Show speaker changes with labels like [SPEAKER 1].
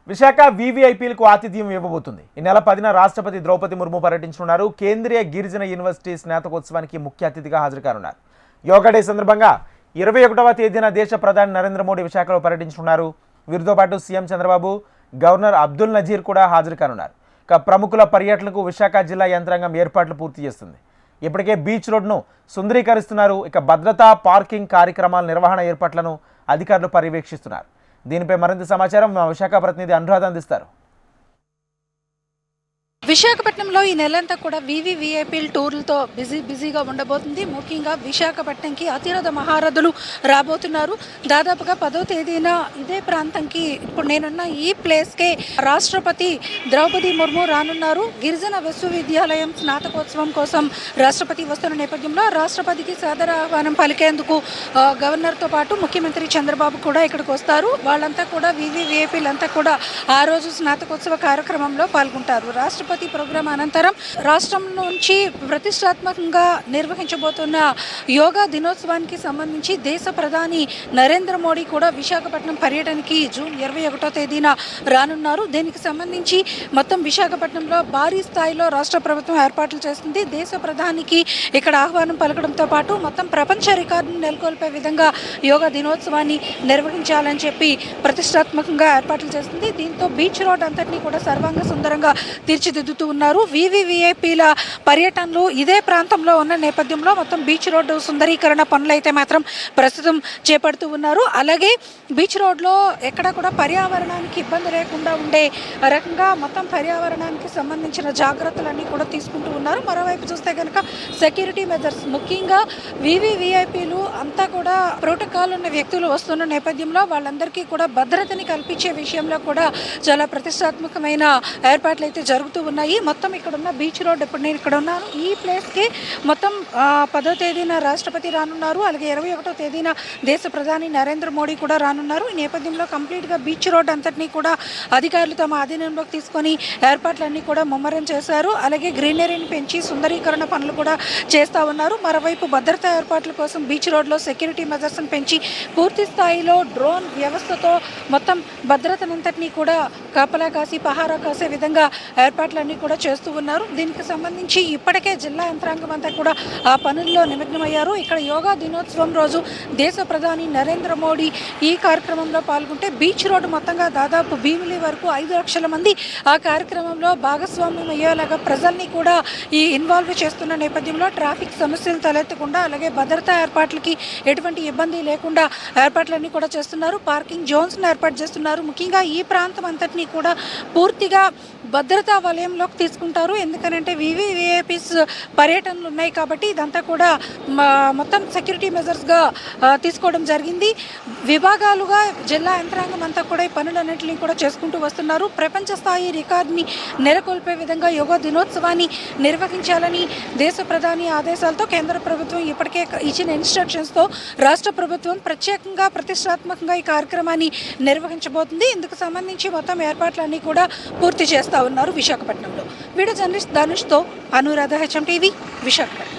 [SPEAKER 1] విశాఖ వీవీఐపీలకు ఆతిథ్యం ఇవ్వబోతుంది. ఈ నెల 10న రాష్ట్రపతి ద్రౌపది ముర్ము పర్యటించనున్నారు. కేంద్రీయ గిరిజన యూనివర్సిటీ స్నాతకోత్సవానికి ముఖ్య అతిథిగా హాజరు కానున్నారు. యోగా డే సందర్భంగా 21వ తేదీన దేశ ప్రధాని నరేంద్ర మోడీ విశాఖలో పర్యటించనున్నారు. వీరితో పాటు సీఎం చంద్రబాబు, గవర్నర్ అబ్దుల్ నజీర్ కూడా హాజరు కానున్నారు. ప్రముఖుల పర్యటనకు విశాఖ జిల్లా యంత్రాంగం ఏర్పాట్లు పూర్తి చేస్తుంది. ఇప్పటికే బీచ్ రోడ్ను సుందరీకరిస్తున్నారు. భద్రతా పార్కింగ్ కార్యక్రమాల నిర్వహణ ఏర్పాట్లను అధికారులు పర్యవేక్షిస్తున్నారు. దీనిపై మరింత సమాచారం మా విశాఖ ప్రతినిధి అనురాధ అందిస్తారు.
[SPEAKER 2] విశాఖపట్నంలో ఈ నెలంతా కూడా వీవీఐపీ టూర్లతో బిజీగా ఉండబోతుంది. ముఖ్యంగా విశాఖపట్నంకి అతిరథ మహారథులు రాబోతున్నారు. దాదాపుగా 10వ తేదీన ఇదే ప్రాంతంకి ఇప్పుడు నేనున్న ఈ ప్లేస్కే రాష్ట్రపతి ద్రౌపది ముర్ము రానున్నారు. గిరిజన విశ్వవిద్యాలయం స్నాతకోత్సవం కోసం రాష్ట్రపతి వస్తున్న నేపథ్యంలో రాష్ట్రపతికి సాదర ఆహ్వానం పలికేందుకు గవర్నర్తో పాటు ముఖ్యమంత్రి చంద్రబాబు కూడా ఇక్కడికి వస్తారు. వాళ్ళంతా కూడా వీవీఐపీలంతా కూడా ఆ రోజు స్నాతకోత్సవ కార్యక్రమంలో పాల్గొంటారు. రాష్ట్రపతి ప్రోగ్రాం అనంతరం రాష్ట్రం నుంచి ప్రతిష్టాత్మకంగా నిర్వహించబోతున్న యోగా దినోత్సవానికి సంబంధించి దేశ ప్రధాని నరేంద్ర మోడీ కూడా విశాఖపట్నం పర్యటనకి జూన్ 21వ తేదీన రానున్నారు. దీనికి సంబంధించి మొత్తం విశాఖపట్నంలో భారీ స్థాయిలో రాష్ట్ర ప్రభుత్వం ఏర్పాట్లు చేస్తుంది. దేశ ప్రధానికి ఇక్కడ ఆహ్వానం పలకడంతో పాటు మొత్తం ప్రపంచ రికార్డును నెలకొల్పే విధంగా యోగా దినోత్సవాన్ని నిర్వహించాలని చెప్పి ప్రతిష్టాత్మకంగా ఏర్పాట్లు చేస్తుంది. దీంతో బీచ్ రోడ్ అంతటినీ కూడా సర్వాంగ సుందరంగా తీర్చిదిద్దుతూ ఉన్నారు. వీవీఐపీల పర్యటనలు ఇదే ప్రాంతంలో ఉన్న నేపథ్యంలో మొత్తం బీచ్ రోడ్డు సుందరీకరణ పనులు అయితే మాత్రం ప్రస్తుతం చేపడుతూ ఉన్నారు. అలాగే బీచ్ రోడ్లో ఎక్కడ కూడా పర్యావరణానికి ఇబ్బంది లేకుండా ఉండే రకంగా మొత్తం పర్యావరణానికి సంబంధించిన జాగ్రత్తలన్నీ కూడా తీసుకుంటూ ఉన్నారు. మరోవైపు చూస్తే కనుక సెక్యూరిటీ మెజర్స్, ముఖ్యంగా వీవీఐపీలు అంతా కూడా ప్రోటోకాల్ ఉన్న వ్యక్తులు వస్తున్న నేపథ్యంలో వాళ్ళందరికీ కూడా భద్రతని కల్పించే విషయంలో కూడా చాలా ప్రతిష్టాత్మకమైన ఏర్పాట్లు అయితే జరుగుతూ ఉన్నాయి. మొత్తం ఇక్కడ ఉన్న బీచ్ రోడ్, ఇప్పుడు నేను ఇక్కడ ఉన్నాను ఈ ప్లేస్కి మొత్తం 10వ తేదీన రాష్ట్రపతి రానున్నారు. అలాగే 21వ తేదీన దేశ ప్రధాని నరేంద్ర మోడీ కూడా రానున్నారు. ఈ నేపథ్యంలో కంప్లీట్గా బీచ్ రోడ్ అంతటినీ కూడా అధికారులు తమ ఆధీనంలోకి తీసుకొని ఏర్పాట్లన్నీ కూడా ముమ్మరం చేశారు. అలాగే గ్రీనరీని పెంచి సుందరీకరణ పనులు కూడా చేస్తూ ఉన్నారు. మరోవైపు భద్రతా ఏర్పాట్ల కోసం బీచ్ రోడ్లో సెక్యూరిటీ మెజర్స్ని పెంచి పూర్తి స్థాయిలో డ్రోన్ వ్యవస్థతో మొత్తం భద్రతనంతటినీ కూడా కాపలా కాసి పహారా కాసే విధంగా ఏర్పాట్లన్నీ కూడా చేస్తూ ఉన్నారు. దీనికి సంబంధించి ఇప్పటికే జిల్లా యంత్రాంగం అంతా కూడా ఆ పనుల్లో నిమగ్నమయ్యారు. ఇక్కడ యోగా దినోత్సవం రోజు దేశ ప్రధాని నరేంద్ర మోడీ ఈ కార్యక్రమంలో పాల్గొంటే బీచ్ రోడ్డు మొత్తంగా దాదాపు భీమిలి వరకు 5 లక్షల మంది ఆ కార్యక్రమంలో భాగస్వామ్యం అయ్యేలాగా ప్రజల్ని కూడా ఈ ఇన్వాల్వ్ చేస్తున్న నేపథ్యంలో ట్రాఫిక్ సమస్యలు తలెత్తకుండా అలాగే భద్రతా ఏర్పాట్లకి ఎటువంటి ఇబ్బంది లేకుండా ఏర్పాట్లన్నీ కూడా చేస్తున్నారు. పార్కింగ్ జోన్స్ను ఏర్పాటు చేస్తున్నారు. ముఖ్యంగా ఈ ప్రాంతం అంతటినీ కూడా పూర్తిగా భద్రతా వలయంలోకి తీసుకుంటారు. ఎందుకనంటే వీవీఐపీస్ పర్యటనలు ఉన్నాయి కాబట్టి ఇదంతా కూడా మొత్తం సెక్యూరిటీ మెజర్స్గా తీసుకోవడం జరిగింది. విభాగాలుగా జిల్లా యంత్రాంగం అంతా కూడా ఈ పనులన్నింటినీ కూడా చేసుకుంటూ వస్తున్నారు. ప్రపంచ స్థాయి రికార్డుని నెలకొల్పే విధంగా యోగా దినోత్సవాన్ని నిర్వహించాలని దేశ ప్రధాని ఆదేశాలతో కేంద్ర ప్రభుత్వం ఇప్పటికే ఇచ్చిన ఇన్స్ట్రక్షన్స్తో రాష్ట్ర ప్రభుత్వం ప్రత్యేకంగా ప్రతిష్టాత్మకంగా ఈ కార్యక్రమాన్ని నిర్వహించబోతుంది. ఇందుకు సంబంధించి మొత్తం ఏర్పాట్లన్నీ కూడా పూర్తి చేస్తూ ఉన్నారు విశాఖపట్నంలో. వీడియో జర్నలిస్ట్ ధనుష్తో అనురాధ, HM టీవీ, విశాఖపట్నం.